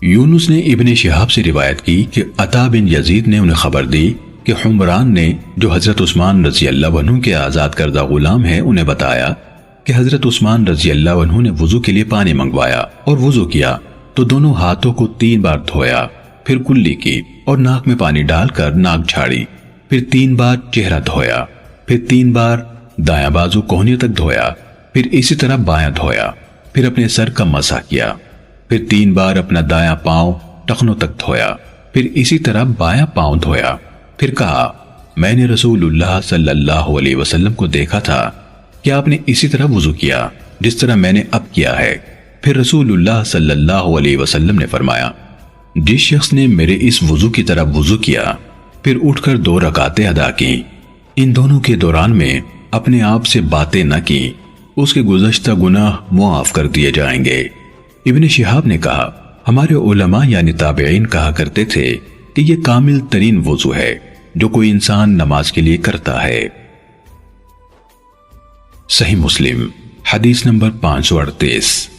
یونس نے ابن شہاب سے روایت کی کہ عطا بن یزید نے انہیں خبر دی کہ حمران نے جو حضرت عثمان رضی اللہ عنہ کے آزاد کردہ غلام ہیں انہیں بتایا کہ حضرت عثمان رضی اللہ عنہ نے وضو کے لیے پانی منگوایا اور وضو کیا تو دونوں ہاتھوں کو 3 بار دھویا، پھر کلی کی اور ناک میں پانی ڈال کر ناک جھاڑی، پھر 3 بار چہرہ دھویا، پھر 3 بار دایاں بازو کوہنی تک دھویا، پھر اسی طرح بایاں دھویا، پھر اپنے سر کا مسح کیا، پھر 3 بار اپنا دایاں پاؤں ٹخنوں تک دھویا، پھر اسی طرح بایاں پاؤں دھویا، پھر کہا میں نے رسول اللہ صلی اللہ علیہ وسلم کو دیکھا تھا کہ آپ نے اسی طرح وضو کیا جس طرح میں نے اب کیا ہے۔ پھر رسول اللہ صلی اللہ علیہ وسلم نے فرمایا جس شخص نے میرے اس وضو کی طرح وضو کیا پھر اٹھ کر 2 رکعتیں ادا کی، ان دونوں کے دوران میں اپنے آپ سے باتیں نہ کی، اس کے گزشتہ گناہ معاف کر دیے جائیں گے۔ ابن شہاب نے کہا ہمارے علماء یعنی تابعین کہا کرتے تھے کہ یہ کامل ترین وضو ہے جو کوئی انسان نماز کے لیے کرتا ہے۔ صحیح مسلم حدیث نمبر 538۔